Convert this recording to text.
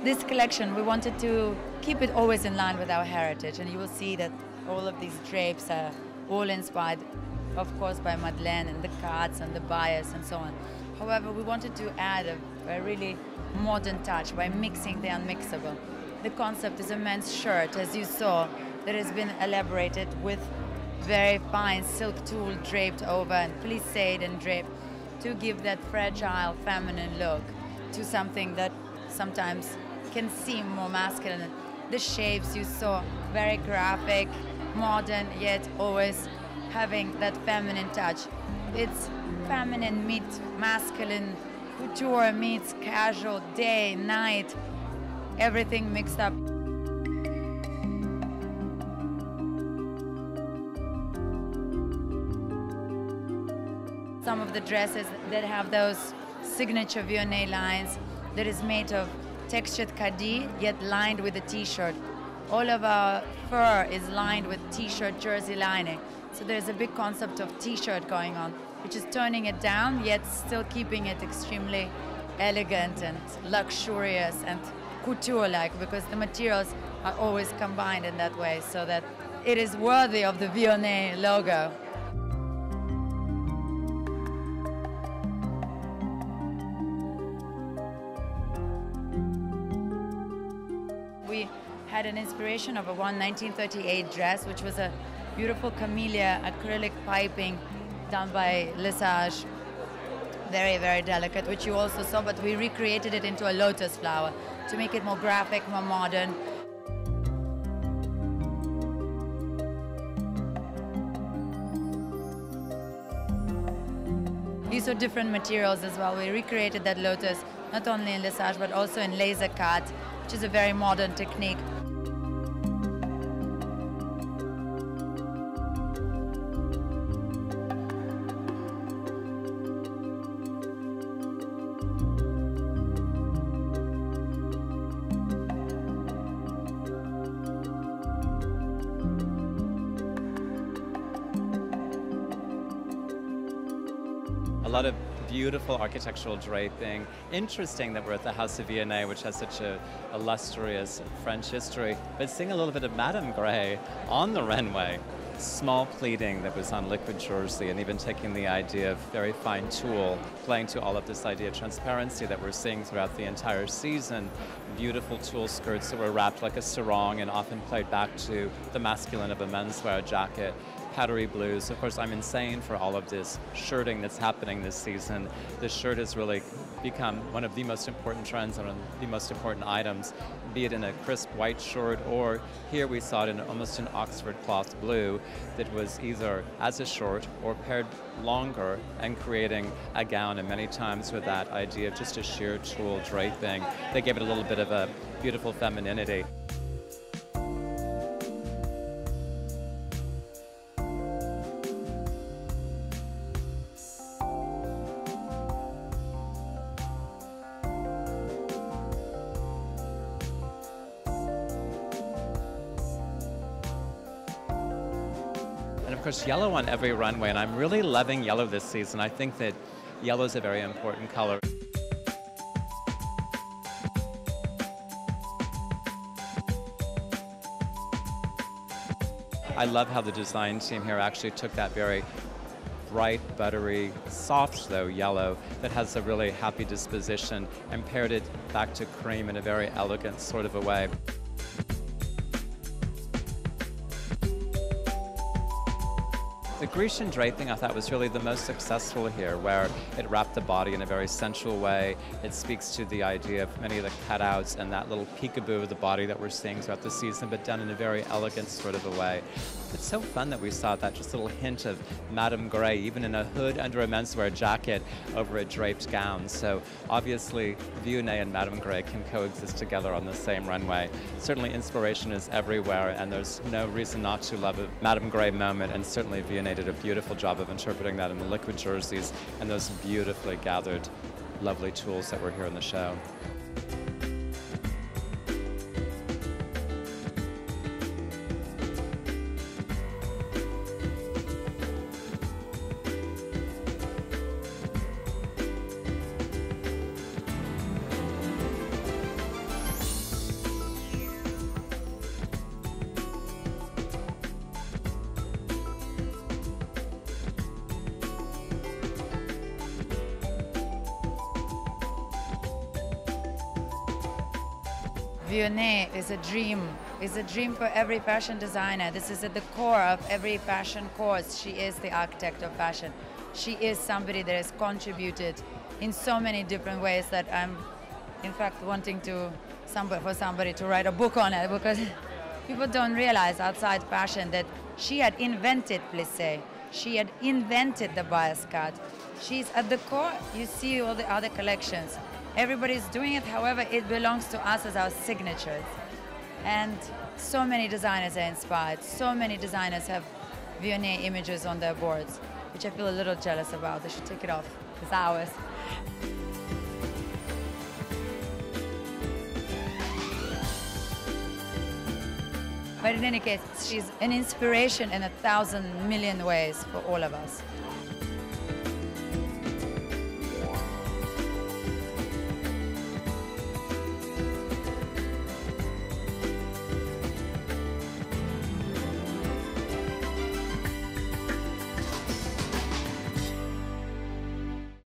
this collection, we wanted to keep it always in line with our heritage, and you will see that all of these drapes are all inspired, of course, by Madeleine and the cuts and the bias and so on. However, we wanted to add a really modern touch by mixing the unmixable. The concept is a men's shirt, as you saw, that has been elaborated with very fine silk tulle draped over and plissed and draped to give that fragile, feminine look to something that sometimes can seem more masculine. The shapes you saw, very graphic, modern, yet always having that feminine touch. It's feminine meets masculine, couture meets casual, day, night, everything mixed up. Some of the dresses that have those signature Vionnet lines that is made of textured khadi, yet lined with a t-shirt. All of our fur is lined with t-shirt jersey lining. So there's a big concept of t-shirt going on, which is turning it down, yet still keeping it extremely elegant and luxurious and couture-like, because the materials are always combined in that way so that it is worthy of the Vionnet logo. We had an inspiration of a 1938 dress, which was a beautiful camellia acrylic piping done by Lesage. Very, very delicate, which you also saw, but we recreated it into a lotus flower to make it more graphic, more modern. These are different materials as well. We recreated that lotus not only in Lesage but also in laser cut, which is a very modern technique. A lot of beautiful architectural draping. Interesting that we're at the House of Vionnet, which has such a illustrious French history, but seeing a little bit of Madame Grey on the runway. Small pleating that was on liquid jersey, and even taking the idea of very fine tulle, playing to all of this idea of transparency that we're seeing throughout the entire season. Beautiful tulle skirts that were wrapped like a sarong and often played back to the masculine of a menswear jacket. Powdery blues. Of course, I'm insane for all of this shirting that's happening this season. This shirt has really become one of the most important trends and one of the most important items, be it in a crisp white shirt, or here we saw it in almost an Oxford cloth blue that was either as a short or paired longer and creating a gown, and many times with that idea of just a sheer tulle draping, they gave it a little bit of a beautiful femininity. And of course, yellow on every runway, and I'm really loving yellow this season. I think that yellow is a very important color. I love how the design team here actually took that very bright, buttery, soft though yellow that has a really happy disposition and paired it back to cream in a very elegant sort of a way. The Grecian draping I thought was really the most successful here, where it wrapped the body in a very sensual way. It speaks to the idea of many of the cutouts and that little peekaboo of the body that we're seeing throughout the season, but done in a very elegant sort of a way. It's so fun that we saw that just little hint of Madame Grey, even in a hood under a menswear jacket over a draped gown. So obviously, Vionnet and Madame Grey can coexist together on the same runway. Certainly inspiration is everywhere, and there's no reason not to love a Madame Grey moment, and certainly Vionnet did a beautiful job of interpreting that in the liquid jerseys and those beautifully gathered, lovely tulles that were here in the show. Vionnet is a dream for every fashion designer. This is at the core of every fashion course. She is the architect of fashion. She is somebody that has contributed in so many different ways that I'm, in fact, wanting for somebody to write a book on it, because people don't realize outside fashion that she had invented plissé. She had invented the bias cut. She's at the core. You see all the other collections. Everybody's doing it, however, it belongs to us as our signatures. And so many designers are inspired. So many designers have Vionnet images on their boards, which I feel a little jealous about. They should take it off. It's ours. But in any case, she's an inspiration in 1,000 million ways for all of us.